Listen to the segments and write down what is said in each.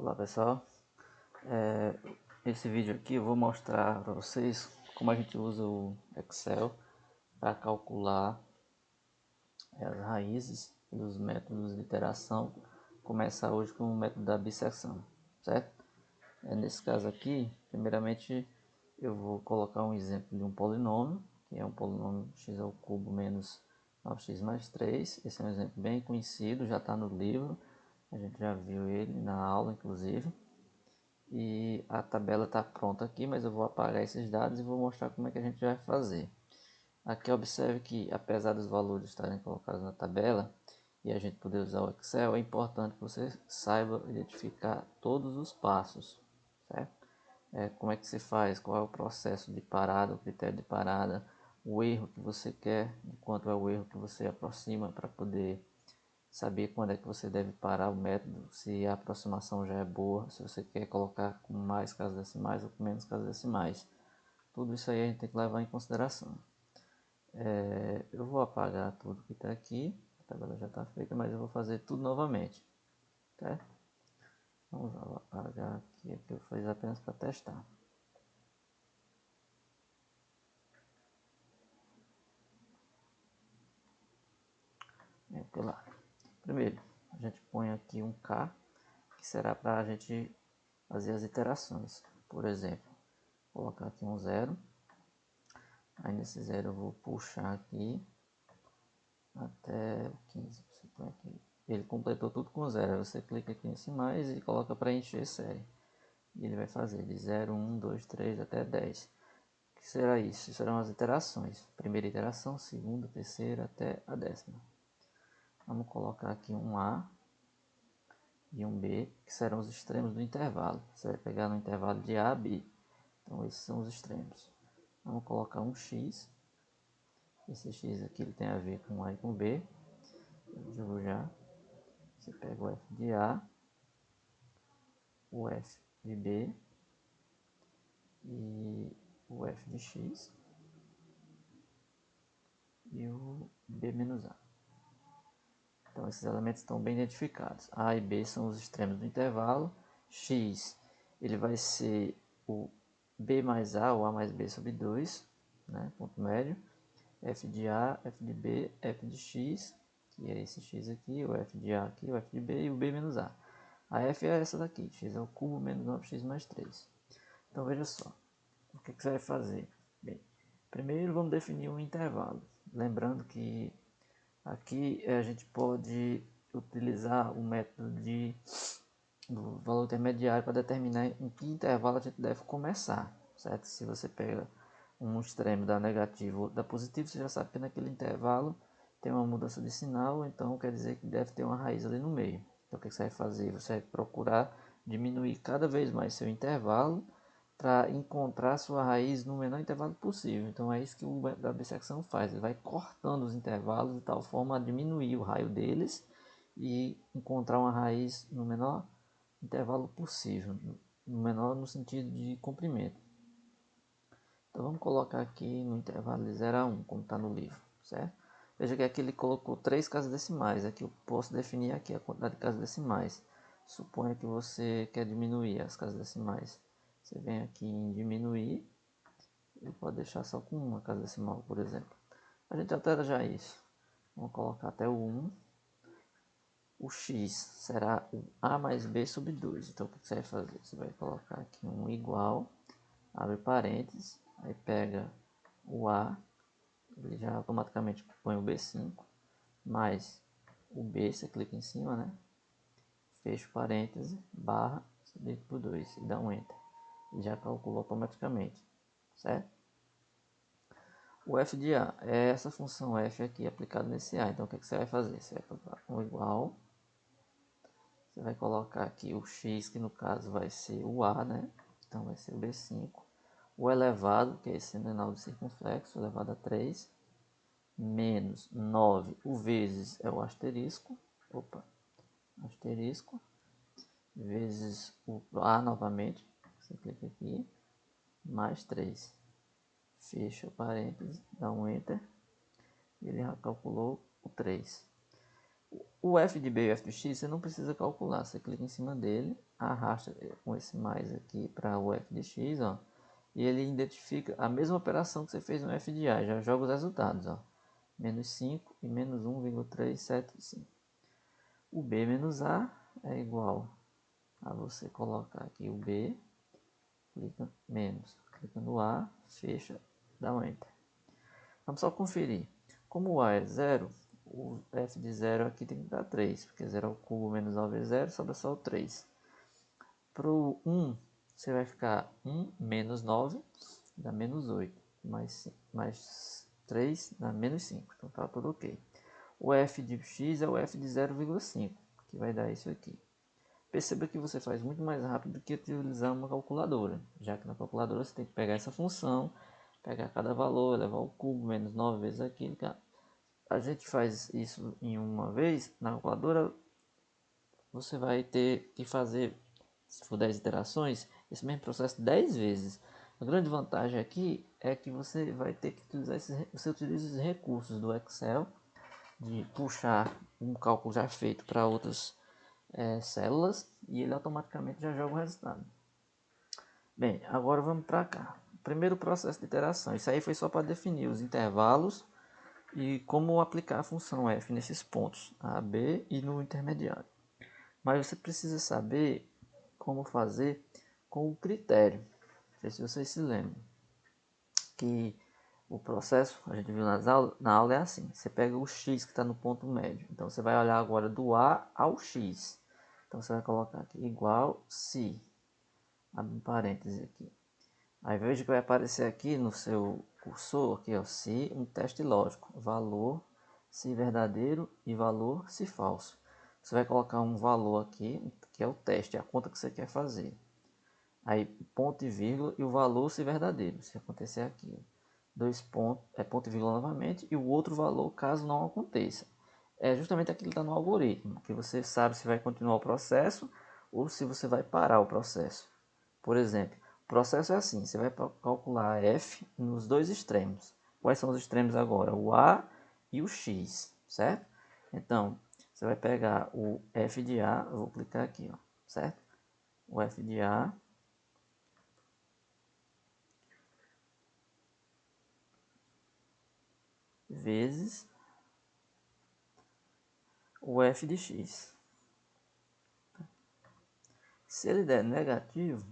Olá pessoal, esse vídeo aqui eu vou mostrar para vocês como a gente usa o Excel para calcular as raízes dos métodos de iteração. Começar hoje com o método da bisseção, certo? Nesse caso aqui, primeiramente eu vou colocar um exemplo de um polinômio, que é um polinômio x ao cubo menos 9x mais 3. Esse é um exemplo bem conhecido, já está no livro, a gente já viu ele na aula inclusive. E a tabela está pronta aqui, mas eu vou apagar esses dados e vou mostrar como é que a gente vai fazer. Aqui observe que, apesar dos valores estarem colocados na tabela e a gente poder usar o Excel, é importante que você saiba identificar todos os passos, certo? Como é que se faz, qual é o processo de parada, o critério de parada, o erro que você quer, de quanto é o erro que você aproxima para poder saber quando é que você deve parar o método, se a aproximação já é boa, se você quer colocar com mais casas decimais ou com menos casas decimais. Tudo isso aí a gente tem que levar em consideração. Eu vou apagar tudo que está aqui, a tabela já está feita, mas eu vou fazer tudo novamente. Certo? Vamos lá, vou apagar aqui, eu fiz apenas para testar. Lá. Primeiro, a gente põe aqui um K, que será para a gente fazer as iterações. Por exemplo, vou colocar aqui um 0. Aí nesse 0 eu vou puxar aqui até o 15. Você põe aqui. Ele completou tudo com 0. Você clica aqui em mais e coloca para encher série. E ele vai fazer de 0, 1, 2, 3 até 10. O que será isso? Serão as iterações. Primeira iteração, segunda, terceira até a 10ª. Vamos colocar aqui um A e um B, que serão os extremos do intervalo. Você vai pegar no intervalo de A a B. Então esses são os extremos. Vamos colocar um X. Esse X aqui ele tem a ver com A e com B. Eu digo já. Você pega o F de A, o F de B e o F de X e o B menos A. Então esses elementos estão bem identificados. A e B são os extremos do intervalo. X ele vai ser o B mais A ou A mais B sobre 2, né, ponto médio. F de A, F de B, F de X, que é esse X aqui, o F de A aqui, o F de B e o B menos A. A F é essa daqui, x ao cubo menos 9x mais 3. Então veja só, o que você vai fazer? Bem, primeiro vamos definir um intervalo. Lembrando que aqui a gente pode utilizar o método do valor intermediário para determinar em que intervalo a gente deve começar, certo? Se você pega um extremo da negativo ou da positivo, você já sabe que naquele intervalo tem uma mudança de sinal, então quer dizer que deve ter uma raiz ali no meio. Então o que você vai fazer? Você vai procurar diminuir cada vez mais seu intervalo para encontrar sua raiz no menor intervalo possível. Então é isso que o método da bissecção faz, ele vai cortando os intervalos de tal forma a diminuir o raio deles e encontrar uma raiz no menor intervalo possível, no menor no sentido de comprimento. Então vamos colocar aqui no intervalo de 0 a 1, como está no livro, certo? Veja que aqui ele colocou 3 casas decimais, aqui eu posso definir aqui a quantidade de casas decimais. Suponha que você quer diminuir as casas decimais. Você vem aqui em diminuir, ele pode deixar só com uma casa decimal, por exemplo. A gente altera já isso. Vamos colocar até o 1. O x será o a mais b sobre 2. Então o que você vai fazer? Você vai colocar aqui um igual, abre parênteses, aí pega o a, ele já automaticamente põe o b5, mais o b, você clica em cima, né? Fecha parênteses, barra, dividido por 2 e dá um enter. Ele já calculou automaticamente, certo? O f de a é essa função f aqui aplicada nesse a. Então o que você vai fazer? Você vai colocar um igual. Você vai colocar aqui o x, que no caso vai ser o a, né? Então vai ser o B5. O elevado, que é esse Nenaldo circunflexo, elevado a 3. Menos 9, o vezes é o asterisco. Opa, asterisco. Vezes o a novamente. Você clica aqui. Mais 3. Fecha o parênteses, dá um enter. E ele já calculou o 3. O f de b e o f de x você não precisa calcular. Você clica em cima dele, arrasta com esse mais aqui para o f de x, ó, e ele identifica a mesma operação que você fez no f de a. Já joga os resultados, ó, menos 5 e menos 1,375. O b menos a é igual a você colocar aqui o b, clica menos, clica no a, fecha, dá um enter. Vamos só conferir. Como o a é 0, o f de 0 aqui tem que dar 3, porque 0 ao cubo menos 9 é 0, sobra só o 3. Para o 1, você vai ficar 1 menos 9, dá menos 8, mais 3 dá menos 5, então tá tudo ok. O f de x é o f de 0,5, que vai dar isso aqui. Perceba que você faz muito mais rápido do que utilizar uma calculadora, já que na calculadora você tem que pegar essa função, pegar cada valor, levar ao cubo, menos 9 vezes aquilo. A gente faz isso em uma vez, na calculadora você vai ter que fazer, se for 10 iterações, esse mesmo processo 10 vezes. A grande vantagem aqui é que você vai ter que utilizar você utiliza os recursos do Excel, de puxar um cálculo já feito para outras células, e ele automaticamente já joga o resultado. Bem, agora vamos para cá. Primeiro processo de iteração. Isso aí foi só para definir os intervalos e como aplicar a função f nesses pontos A, B e no intermediário. Mas você precisa saber como fazer com o critério. Não sei se vocês se lembram que o processo, a gente viu na aula é assim. Você pega o x que está no ponto médio. Então você vai olhar agora do A ao x. Então você vai colocar aqui igual se, abre um parêntese aqui. Aí veja que vai aparecer aqui no seu cursor, aqui, ó, se um teste lógico, valor se verdadeiro e valor se falso. Você vai colocar um valor aqui, que é o teste, a conta que você quer fazer. Aí ponto e vírgula e o valor se verdadeiro, se acontecer aqui. Dois pontos, ponto e vírgula novamente e o outro valor caso não aconteça. É justamente aquilo que está no algoritmo, que você sabe se vai continuar o processo ou se você vai parar o processo. Por exemplo, o processo é assim, você vai calcular f nos dois extremos. Quais são os extremos agora? O a e o x, certo? Então, você vai pegar o f de a, eu vou clicar aqui, ó, certo? O f de a vezes o f de x. Se ele der negativo,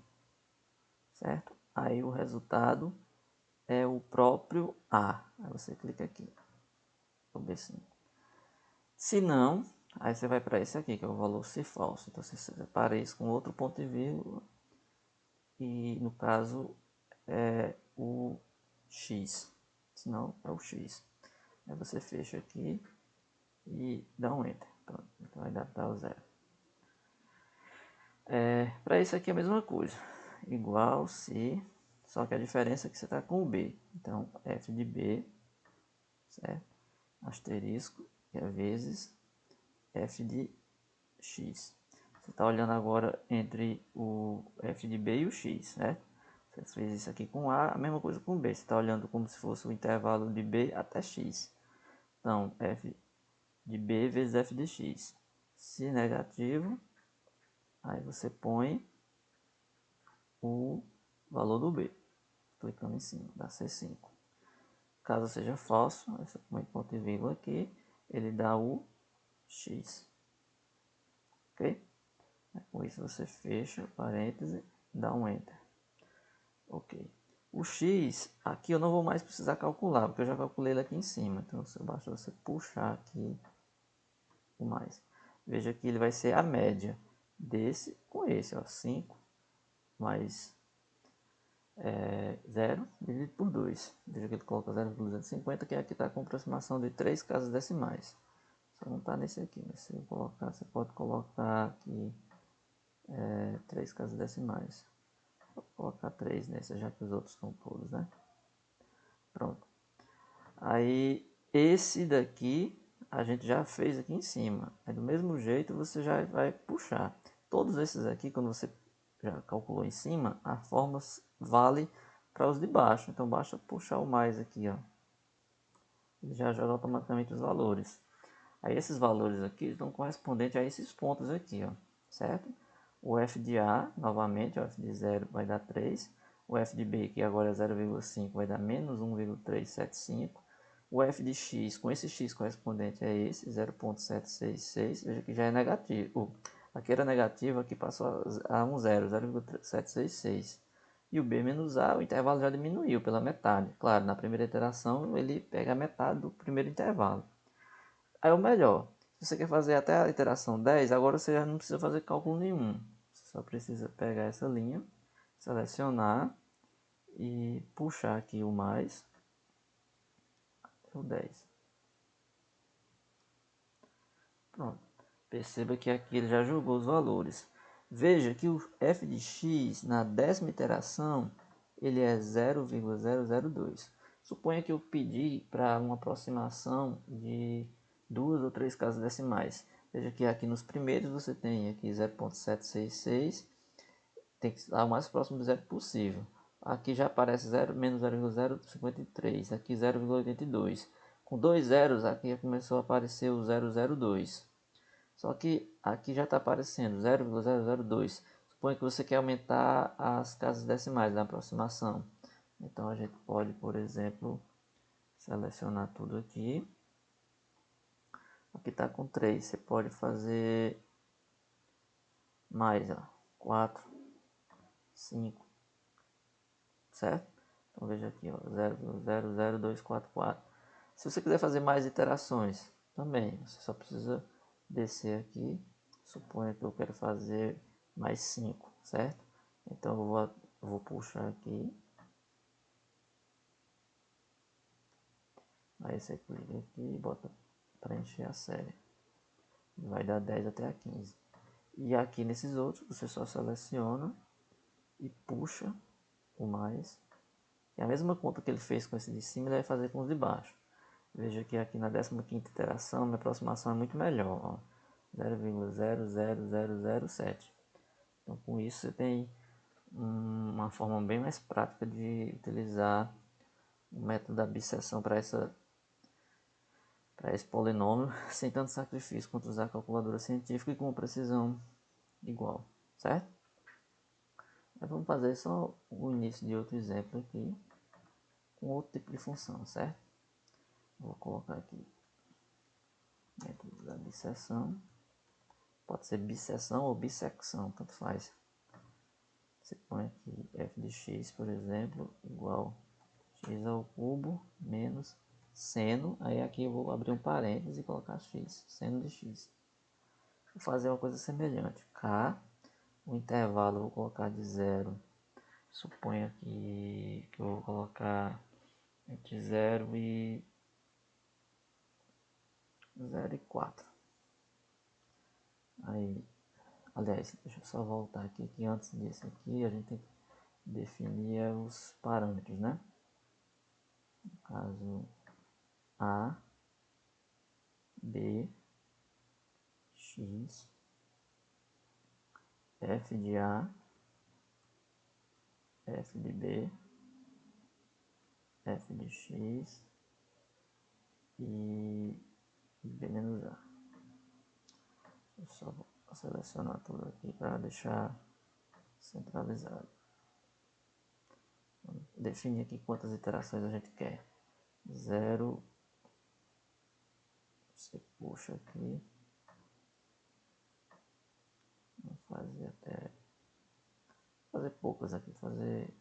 certo? Aí o resultado é o próprio a. Aí você clica aqui, o B5. Se não, aí você vai para esse aqui, que é o valor se falso. Então você separa isso com outro ponto e vírgula. E no caso é o x. Se não, é o x. Aí você fecha aqui e dá um enter. Pronto, então vai dar o zero. Para isso aqui é a mesma coisa. Igual se, só que a diferença é que você está com o b. Então f de b, certo? Asterisco, que é vezes f de x. Você está olhando agora entre o f de b e o x, certo? Você fez isso aqui com a mesma coisa com b. Você está olhando como se fosse o intervalo de b até x. Então, f de b vezes f de x. Se negativo, aí você põe o valor do b. Clicando em cima, dá C5. Caso seja falso, você põe ponto e vírgula aqui, ele dá o x. Ok? Com isso você fecha, parêntese, dá um enter. Ok. O x, aqui eu não vou mais precisar calcular, porque eu já calculei ele aqui em cima. Então basta você puxar aqui o mais. Veja que ele vai ser a média desse com esse, ó, 5 mais 0 dividido por 2. Veja que ele coloca 0,250, que aqui está com aproximação de 3 casas decimais. Só não está nesse aqui, mas se eu colocar, você pode colocar aqui 3 casas decimais. Vou colocar 3 nesse, já que os outros estão todos, né? Pronto. Aí, esse daqui, a gente já fez aqui em cima. Aí, do mesmo jeito, você já vai puxar. Todos esses aqui, quando você já calculou em cima, a forma vale para os de baixo. Então, basta puxar o mais aqui, ó. Ele já joga automaticamente os valores. Aí esses valores aqui estão correspondentes a esses pontos aqui, ó, certo? O f de A, novamente, o f de 0 vai dar 3. O f de B, que agora é 0,5, vai dar menos 1,375. O f de x, com esse x correspondente a esse, 0,766, veja que já é negativo. Aqui era negativo, aqui passou a um zero, 0,766. E o b menos a, o intervalo já diminuiu pela metade. Claro, na primeira iteração ele pega a metade do primeiro intervalo. Aí o melhor, se você quer fazer até a iteração 10, agora você já não precisa fazer cálculo nenhum. Você só precisa pegar essa linha, selecionar e puxar aqui o mais, o 10. Pronto. Perceba que aqui ele já jogou os valores. Veja que o f de x na 10ª iteração ele é 0,002. Suponha que eu pedi para uma aproximação de 2 ou 3 casas decimais. Veja que aqui nos primeiros você tem aqui 0,766, tem que estar o mais próximo do zero possível. Aqui já aparece 0, menos 0,053, aqui 0,82. Com dois zeros aqui já começou a aparecer o 002. Só que aqui já está aparecendo 0,002. Suponha que você quer aumentar as casas decimais da aproximação. Então a gente pode, por exemplo, selecionar tudo aqui. Aqui está com 3. Você pode fazer mais, ó, 4, 5, certo? Então veja aqui, ó, 0,00244. Se você quiser fazer mais iterações, também, você só precisa descer aqui. Suponha que eu quero fazer mais 5, certo? Então eu vou puxar aqui. Aí você clica aqui e bota para encher a série. Vai dar 10 até a 15. E aqui nesses outros você só seleciona e puxa o mais. E a mesma conta que ele fez com esse de cima, ele vai fazer com os de baixo. Veja que aqui na 15ª iteração, minha aproximação é muito melhor. 0,00007. Então com isso você tem uma forma bem mais prática de utilizar o método da bisseção para esse polinômio, sem tanto sacrifício quanto usar a calculadora científica e com uma precisão igual, certo? Mas vamos fazer só o início de outro exemplo aqui, com outro tipo de função, certo? Vou colocar aqui método da bisseção, pode ser bisseção ou bissecção, tanto faz. Você põe aqui f de x, por exemplo, igual x ao cubo menos seno, aí aqui eu vou abrir um parênteses e colocar x, seno de x. Vou fazer uma coisa semelhante, k, o intervalo eu vou colocar de 0, suponha que eu vou colocar entre 0 e 4. Aí, aliás, deixa eu só voltar aqui, que antes disso aqui a gente tem que definir os parâmetros, né? No caso, A, B, X, F de A, F de B, F de X e B menos A. Eu só vou selecionar tudo aqui para deixar centralizado. Vamos definir aqui quantas iterações a gente quer. 0, você puxa aqui, vamos fazer poucas aqui, fazer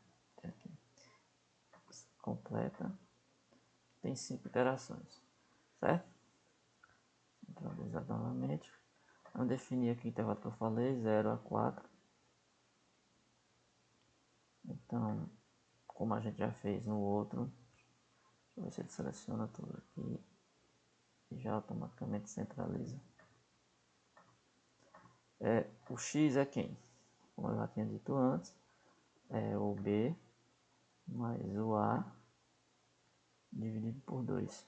aqui, completa, tem 5 iterações, certo? Centralizar novamente, vamos definir aqui o intervalo que eu falei, 0 a 4, então, como a gente já fez no outro, deixa eu ver se ele seleciona tudo aqui e já automaticamente centraliza. O x é quem? Como eu já tinha dito antes, é o b mais o a dividido por 2.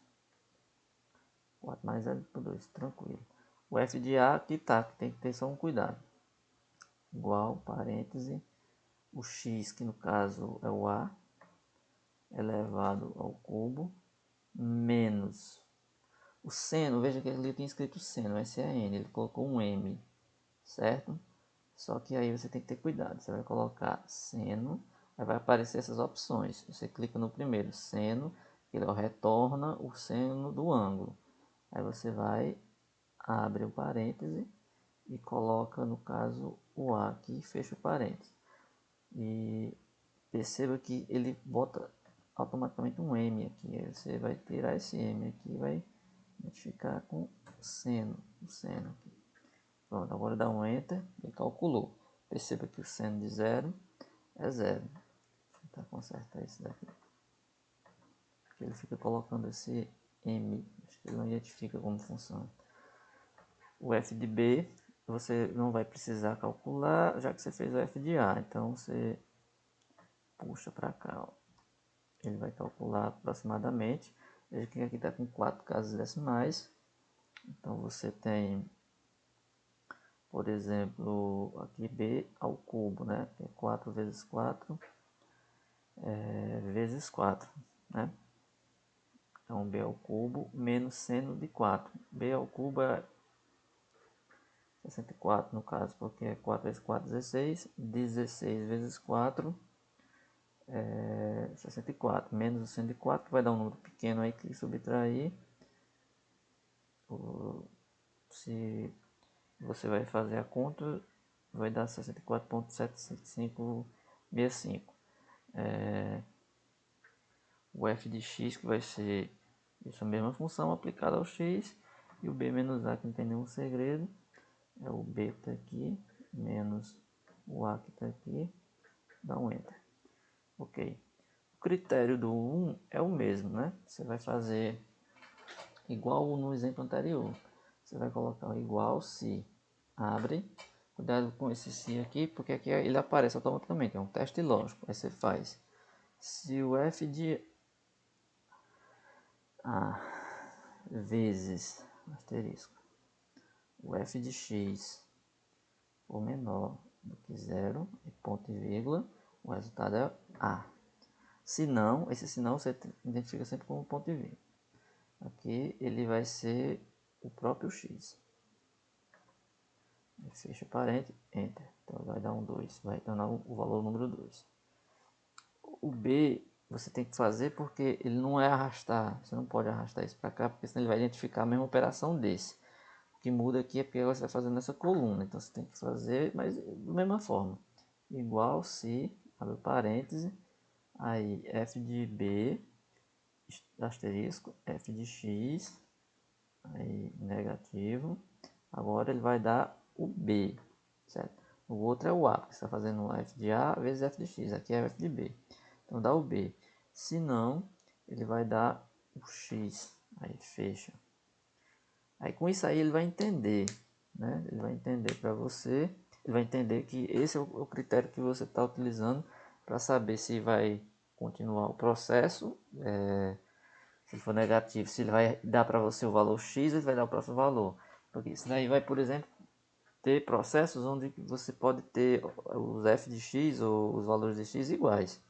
4 mais 0 por 2, tranquilo. O f de a aqui tá, que tem que ter só um cuidado. Igual, parêntese, o x, que no caso é o a, elevado ao cubo, menos O seno, veja que ali tem escrito seno, S-E-N, ele colocou um M, certo? Só que aí você tem que ter cuidado, você vai colocar seno, aí vai aparecer essas opções. Você clica no primeiro, seno, ele retorna o seno do ângulo. Aí você vai, abre o parêntese e coloca, no caso, o A aqui e fecha o parêntese. E perceba que ele bota automaticamente um M aqui. Aí você vai tirar esse M aqui e vai identificar com seno, o seno aqui. Pronto, agora dá um Enter e calculou. Perceba que o seno de 0 é 0. Vou tentar consertar isso daqui. Porque ele fica colocando esse M. Acho que ele não identifica como funciona. O f de B você não vai precisar calcular, já que você fez o f de A. Então você puxa para cá. Ó. Ele vai calcular aproximadamente. Veja que aqui está com 4 casas decimais. Então você tem, por exemplo, aqui B ao cubo, né? Que é 4 vezes 4 vezes 4, né? Então B ao cubo menos seno de 4. B ao cubo é 64 no caso, porque é 4 vezes 4, 16. 16 vezes 4 é 64. Menos o seno de 4 vai dar um número pequeno aí que subtrair. Se você vai fazer a conta, vai dar 64,7565. O f de x que vai ser essa mesma função aplicada ao x. E o b menos a que não tem nenhum segredo. É o b que está aqui, menos o a que está aqui. Dá um Enter. Ok. O critério do 1 é o mesmo, né? Você vai fazer igual no exemplo anterior. Você vai colocar o igual se abre. Cuidado com esse se aqui, porque aqui ele aparece automaticamente. É um teste lógico. Aí você faz. Se o f de a vezes asterisco o f de x for menor do que zero e ponto e vírgula, o resultado é a. Se não, esse sinal você identifica sempre como ponto e vírgula. Aqui ele vai ser o próprio x. Fecha parênteses, enter. Então vai dar um 2, vai retornar o valor número 2. O B você tem que fazer porque ele não é arrastar. Você não pode arrastar isso para cá, porque senão ele vai identificar a mesma operação desse. O que muda aqui é porque agora você está fazendo essa coluna. Então você tem que fazer, mas da mesma forma. Igual se, abre parêntese, aí f de B, asterisco, f de x, aí negativo. Agora ele vai dar o B, certo? O outro é o A, porque você está fazendo f de A vezes f de x. Aqui é f de B. Então dá o B. Se não, ele vai dar o x. Aí fecha. Aí com isso aí ele vai entender, né? Ele vai entender para você, ele vai entender que esse é o critério que você está utilizando para saber se vai continuar o processo, se for negativo, se ele vai dar para você o valor x, ele vai dar o próximo valor. Porque isso daí vai, por exemplo, ter processos onde você pode ter os f de x ou os valores de x iguais.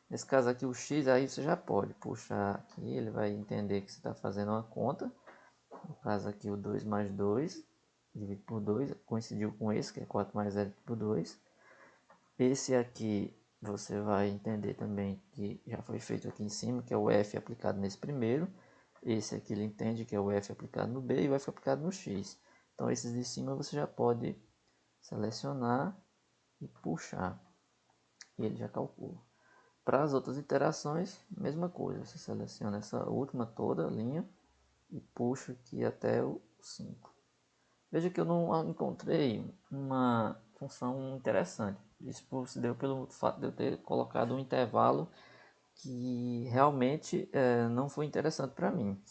Nesse caso aqui o x, aí você já pode puxar aqui, ele vai entender que você está fazendo uma conta. No caso aqui o 2 mais 2, dividido por 2, coincidiu com esse, que é 4 mais 0 por 2. Esse aqui você vai entender também que já foi feito aqui em cima, que é o f aplicado nesse primeiro. Esse aqui ele entende que é o f aplicado no b e o f aplicado no x. Então esses de cima você já pode selecionar e puxar. E ele já calcula. Para as outras iterações, mesma coisa. Você seleciona essa última toda a linha e puxa aqui até o 5. Veja que eu não encontrei uma função interessante. Isso se deu pelo fato de eu ter colocado um intervalo que realmente não foi interessante para mim.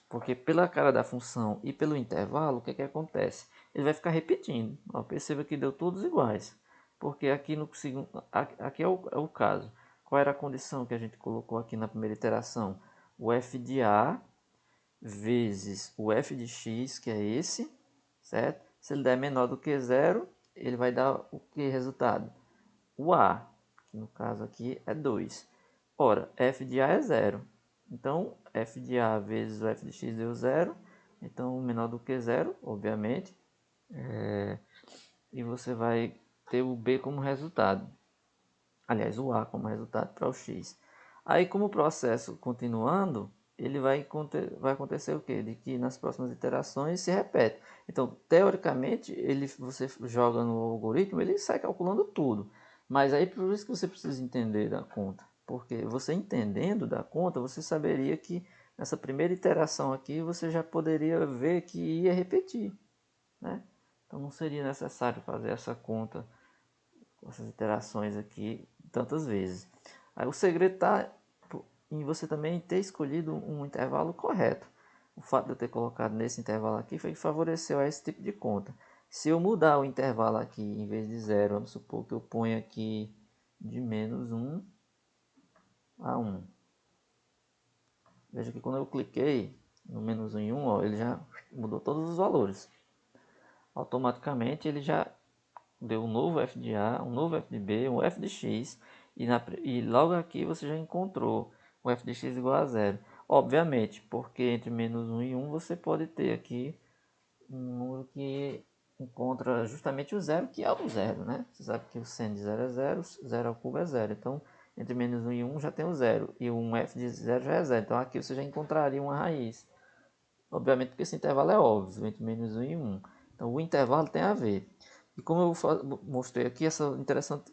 Porque pela cara da função e pelo intervalo, o que acontece? Ele vai ficar repetindo. Ó, perceba que deu todos iguais. Porque aqui no segundo, aqui é o caso. Qual era a condição que a gente colocou aqui na primeira iteração? O f de A vezes o f de x, que é esse, certo? Se ele der menor do que zero, ele vai dar o que resultado? O a, que no caso aqui é 2. Ora, f de a é zero. Então, f de a vezes o f de x deu zero. Então, menor do que zero, obviamente. E você vai ter o B como resultado. Aliás, o A como resultado para o X. Aí, como o processo continuando, ele vai acontecer o quê? De que nas próximas iterações se repete. Então, teoricamente, você joga no algoritmo, ele sai calculando tudo. Mas aí, por isso que você precisa entender da conta. Porque você entendendo da conta, você saberia que nessa primeira iteração aqui, você já poderia ver que ia repetir, né? Então, não seria necessário fazer essa conta, essas iterações aqui tantas vezes. Aí o segredo está em você também ter escolhido um intervalo correto. O fato de eu ter colocado nesse intervalo aqui foi que favoreceu a esse tipo de conta. Se eu mudar o intervalo aqui, em vez de 0, vamos supor que eu ponho aqui de menos 1 a 1. Veja que quando eu cliquei no menos 1 em 1, ó, ele já mudou todos os valores. Automaticamente ele já deu um novo f de A, um novo f de B, um f de x, e logo aqui você já encontrou o f de x igual a zero. Obviamente, porque entre menos 1 e 1 você pode ter aqui um número que encontra justamente o zero, que é o zero, né? Você sabe que o seno de 0 é 0, 0 ao cubo é 0. Então, entre menos 1 e 1 já tem o zero, e um f de 0 já é 0. Então, aqui você já encontraria uma raiz. Obviamente, porque esse intervalo é óbvio, entre menos 1 e 1. Então, o intervalo tem a ver. E como eu mostrei aqui, essa interessante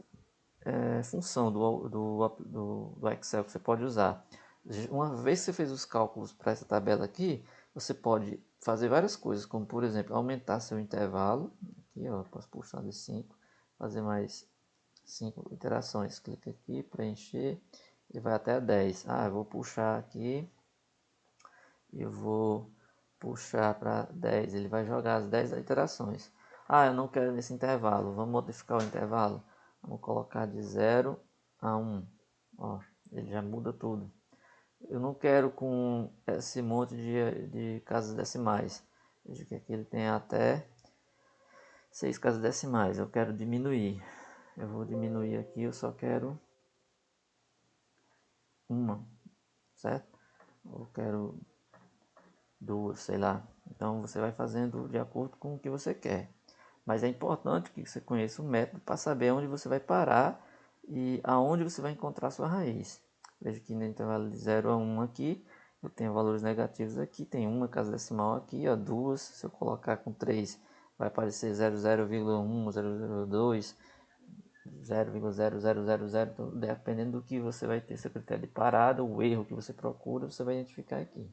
função do Excel que você pode usar. Uma vez que você fez os cálculos para essa tabela aqui, você pode fazer várias coisas, como por exemplo, aumentar seu intervalo. Aqui, ó, posso puxar de 5, fazer mais 5 iterações. Clica aqui, preencher, ele vai até 10. Ah, eu vou puxar aqui, eu vou puxar para 10, ele vai jogar as 10 iterações. Ah, eu não quero nesse intervalo, vamos modificar o intervalo. Vamos colocar de 0 a 1. Ó, ele já muda tudo. Eu não quero com esse monte de casas decimais. Veja que aqui ele tem até 6 casas decimais. Eu quero diminuir. Eu vou diminuir aqui, eu só quero uma, certo? Eu quero duas, sei lá. Então você vai fazendo de acordo com o que você quer. Mas é importante que você conheça o método para saber onde você vai parar e aonde você vai encontrar a sua raiz. Veja que no intervalo de 0 a 1 aqui, eu tenho valores negativos aqui, tem uma casa decimal aqui, ó, duas, se eu colocar com 3, vai aparecer 0,1, 0,02, 0,0000, então, dependendo do que você vai ter seu critério de parada, o erro que você procura, você vai identificar aqui.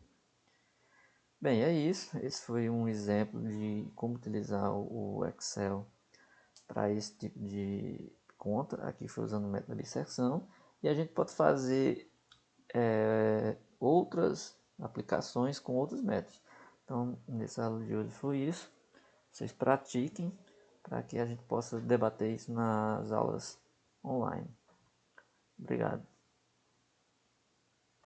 Bem, é isso. Esse foi um exemplo de como utilizar o Excel para esse tipo de conta. Aqui foi usando o método de inserção. E a gente pode fazer outras aplicações com outros métodos. Então, nessa aula de hoje foi isso. Vocês pratiquem para que a gente possa debater isso nas aulas online. Obrigado.